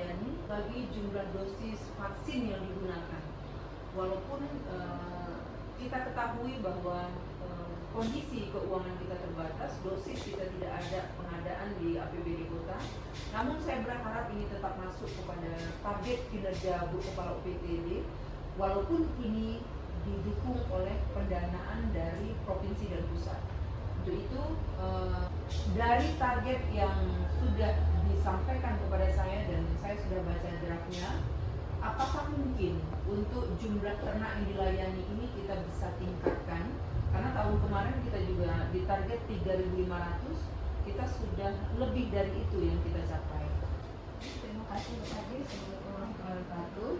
dilayani bagi jumlah dosis vaksin yang digunakan. Walaupun kita ketahui bahwa kondisi keuangan kita terbatas, dosis kita tidak ada pengadaan di APBD kota. Namun saya berharap ini tetap masuk kepada target kinerja Bu Kepala UPTD, walaupun ini didukung oleh pendanaan dari provinsi dan pusat. Untuk itu, dari target yang sudah disampaikan kepada saya dan saya sudah baca draftnya, apakah mungkin untuk jumlah ternak yang dilayani ini kita bisa tingkatkan? Karena tahun kemarin kita juga di target 3.500, kita sudah lebih dari itu yang kita capai. Terima kasih Pak Haji. Assalamualaikum.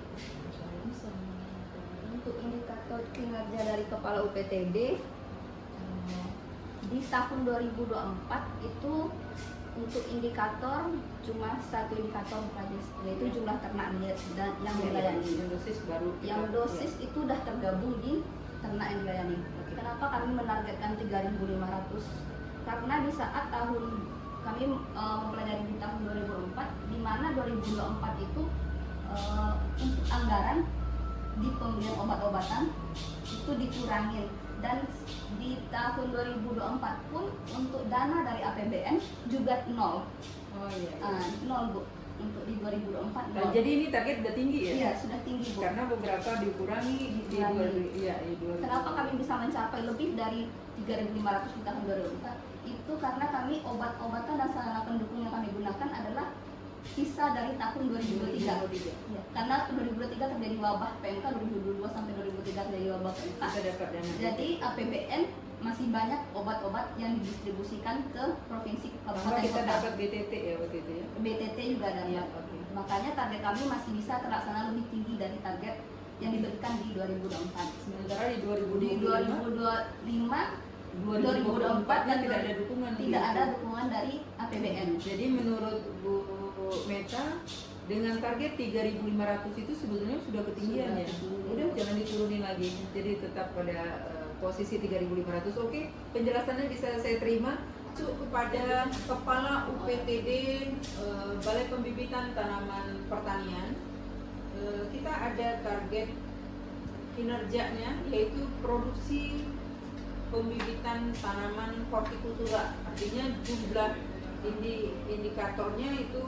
Untuk indikator kinerja dari Kepala UPTD di tahun 2024 itu untuk indikator cuma satu indikator saja, yaitu jumlah ternak yang dilayani. Yang dosis itu sudah tergabung di ternak yang dilayani. Kenapa kami menargetkan 3.500? Karena di saat tahun kami mempelajari di tahun 2004, di mana 2024 itu untuk anggaran di pembelian obat-obatan itu dikurangin, dan di tahun 2024 pun untuk dana dari APBN juga nol. Oh iya. Nol Bu, untuk di 2024 nol. Jadi ini target udah tinggi ya? Iya, sudah tinggi Bu. Karena beberapa dikurangi di 2000. Kenapa kami bisa mencapai lebih dari 3.500 di tahun 2004? Itu karena kami obat-obatan dan sarana pendukung yang kami gunakan adalah sisa dari tahun 2023. Ya, karena 2023 terjadi wabah PMK, 2022 sampai 2023 terjadi wabah PMK. Jadi APBN masih banyak obat-obat yang didistribusikan ke provinsi kabupaten kita kota. dapat BTT ya waktu itu ya. BTT juga dapat. Ya, okay. Makanya target kami masih bisa terlaksana lebih tinggi dari target yang diberikan di 2024. Sementara di 2024 dan tidak ada dukungan. Tidak ada dukungan dari APBN. Jadi menurut Bu Meta, dengan target 3.500 itu sebetulnya sudah ketinggian ya. Udah jangan diturunin lagi. Jadi tetap pada posisi 3.500. Oke, penjelasannya bisa saya terima. Kepada Kepala UPTD Balai Pembibitan Tanaman Pertanian, kita ada target kinerjanya yaitu produksi pembibitan tanaman hortikultura. Artinya jumlah indikatornya itu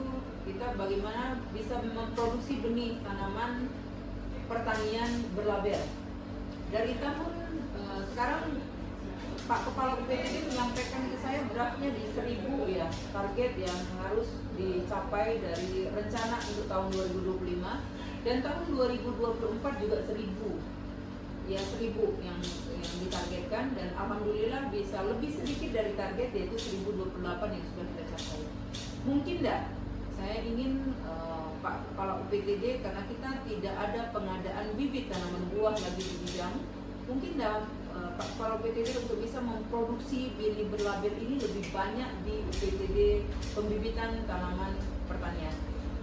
kita bagaimana bisa memproduksi benih tanaman pertanian berlabel. Dari tahun sekarang Pak Kepala UPTD menyampaikan ke saya draftnya di 1.000 ya, target yang harus dicapai dari rencana untuk tahun 2025, dan tahun 2024 juga 1.000 ya, 1.000 yang ditargetkan, dan alhamdulillah bisa lebih sedikit dari target, yaitu 1.028 yang sudah kita capai. Mungkin enggak? Saya ingin Pak Kepala UPTD, karena kita tidak ada pengadaan bibit tanaman buah lagi di bidang, mungkin enggak Pak Kepala UPTD untuk bisa memproduksi benih berlabel ini lebih banyak di UPTD pembibitan tanaman pertanian.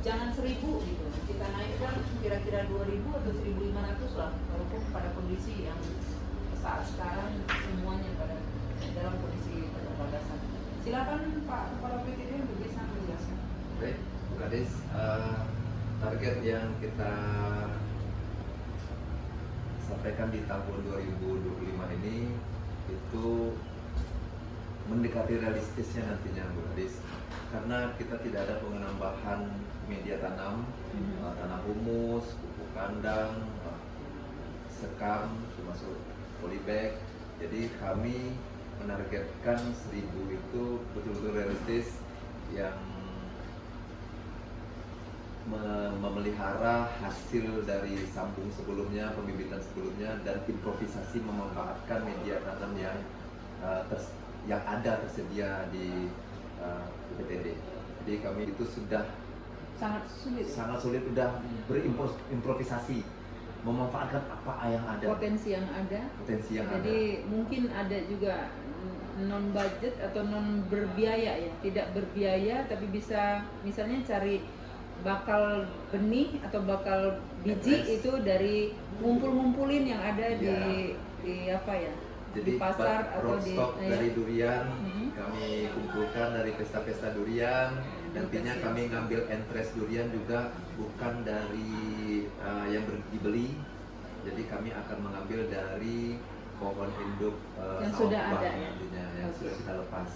Jangan 1.000 gitu, kita naikkan kira-kira 2.000 atau 1.500 lah, walaupun pada kondisi yang saat sekarang semuanya pada dalam kondisi keterbatasan. Silakan Pak Kepala UPTD untuk bisa menjelaskan. Baik, Bu Kadis, target yang kita sampaikan di tahun 2025 ini itu mendekati realistisnya nantinya, Bu Kadis, karena kita tidak ada penambahan media tanam, tanah humus, pupuk kandang, sekam, termasuk polybag. Jadi kami menargetkan 1.000 itu betul-betul realistis, yang memelihara hasil dari sambung sebelumnya, pembibitan sebelumnya, dan improvisasi memanfaatkan media tanam yang ada tersedia di UPTD. Jadi kami itu sudah sangat sulit udah berimprovisasi, memanfaatkan apa yang ada, potensi yang ada. Jadi mungkin ada juga non budget atau non berbiaya ya, tidak berbiaya tapi bisa misalnya cari bakal benih atau bakal biji itu dari ngumpulin yang ada di apa ya, jadi di pasar atau di stok dari durian kami kumpulkan dari pesta-pesta durian, Nantinya kami ngambil entres durian juga bukan dari yang dibeli, jadi kami akan mengambil dari pohon induk Yang sudah ada ya? nantinya, yang Oke. sudah kita lepas.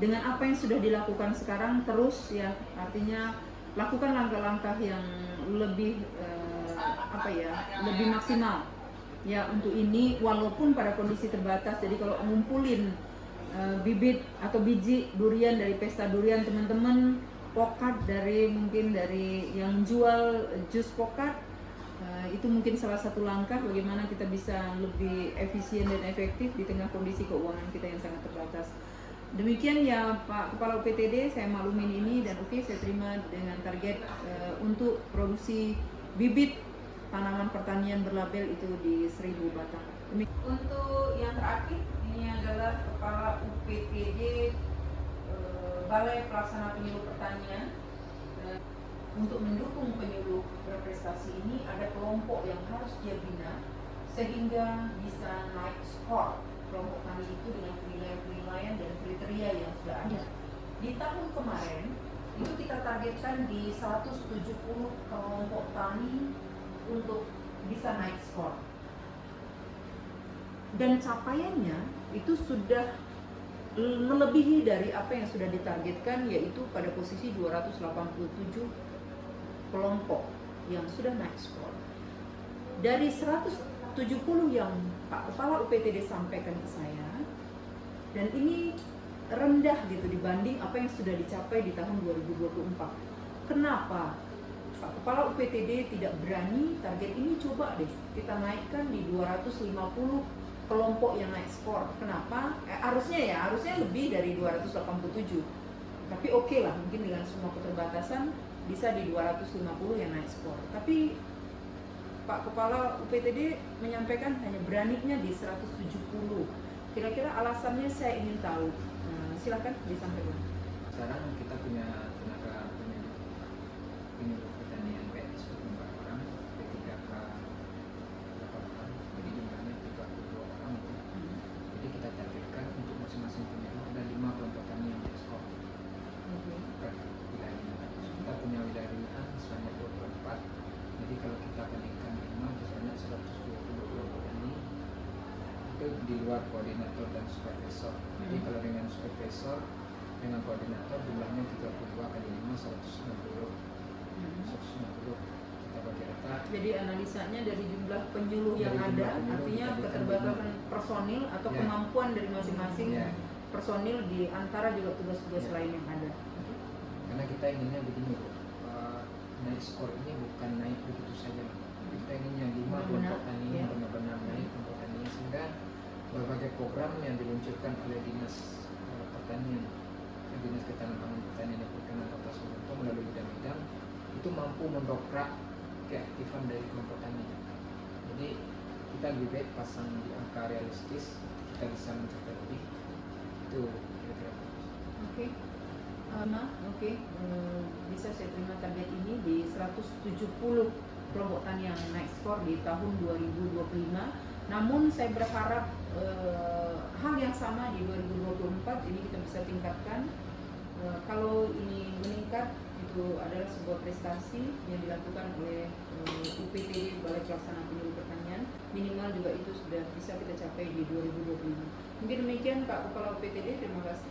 Dengan apa yang sudah dilakukan sekarang terus ya, artinya lakukan langkah-langkah yang lebih lebih maksimal ya untuk ini, walaupun pada kondisi terbatas. Jadi kalau ngumpulin bibit atau biji durian dari pesta durian teman-teman, pokat mungkin dari yang jual jus pokat, itu mungkin salah satu langkah bagaimana kita bisa lebih efisien dan efektif di tengah kondisi keuangan kita yang sangat terbatas. Demikian ya Pak Kepala UPTD, saya maklumin ini dan oke, saya terima dengan target untuk produksi bibit tanaman pertanian berlabel itu di 1000 batang. Untuk yang terakhir, ini adalah Kepala UPTD Balai Pelaksana Penyuluh Pertanian. Untuk mendukung penyuluh berprestasi ini ada kelompok yang harus dia bina sehingga bisa naik skor kelompok tani itu dengan penilaian-penilaian dan kriteria yang sudah ada. Di tahun kemarin itu kita targetkan di 170 kelompok tani untuk bisa naik skor. Dan capaiannya itu sudah melebihi dari apa yang sudah ditargetkan, yaitu pada posisi 287 kelompok yang sudah naik skor. Dari 170 yang Pak Kepala UPTD sampaikan ke saya, dan ini rendah gitu dibanding apa yang sudah dicapai di tahun 2024. Kenapa Pak Kepala UPTD tidak berani target ini? Coba deh kita naikkan di 250 kelompok yang naik skor. Kenapa? Harusnya lebih dari 287. Tapi oke lah, mungkin dengan semua keterbatasan bisa di 250 yang naik skor. Tapi Pak Kepala UPTD menyampaikan hanya beraninya di 170. Kira-kira alasannya saya ingin tahu. Silakan disampaikan. Sekarang kita punya tenaga penyuluh pertanian PNS 24 orang, P3K 8 orang, jadi jumlahnya 32 orang. Jadi kita targetkan untuk masing-masing penyuluh ada 5 kelompok tani yang ekspor per wilayahnya. Kita punya wilayah binaan sebanyak 24. Jadi kalau kita bandingkan 5 itu sebanyak 120 kelompok tani. Itu di luar koordinator dan supervisor. Jadi kalau dengan supervisor dengan koordinator jumlahnya 32 kali 5 190. 190 kita bagi rata. Jadi analisanya dari jumlah penyuluh yang Dari ada, jumlah penyuluh artinya kita keterbatasan personil atau Ya. kemampuan dari masing-masing Ya. personil di antara juga tugas-tugas Ya. lain yang ada. Karena kita inginnya begini Bu, naik skor ini bukan naik begitu saja. Kita ingin yang 5 Benar-benar, kelompok tani ya. benar-benar naik kelompok tani, sehingga berbagai program yang diluncurkan oleh Dinas Pertanian, Dinas Ketahanan Pangan Pertanian dan Perikanan Kota Solo melalui bidang-bidang itu mampu mendongkrak keaktifan dari kelompok tani. Jadi kita lebih baik pasang di angka realistis, kita bisa mencapai lebih. Itu kira-kira. Oke. Oke. Bisa saya terima target ini di 170 kelompok tani yang naik skor di tahun 2025. Namun saya berharap hal yang sama di 2024 ini kita bisa tingkatkan. Kalau ini meningkat, itu adalah sebuah prestasi yang dilakukan oleh UPTD Balai Pelaksana Penyuluh Pertanian. Minimal juga itu sudah bisa kita capai di 2025. Mungkin demikian Pak Kepala UPTD, terima kasih.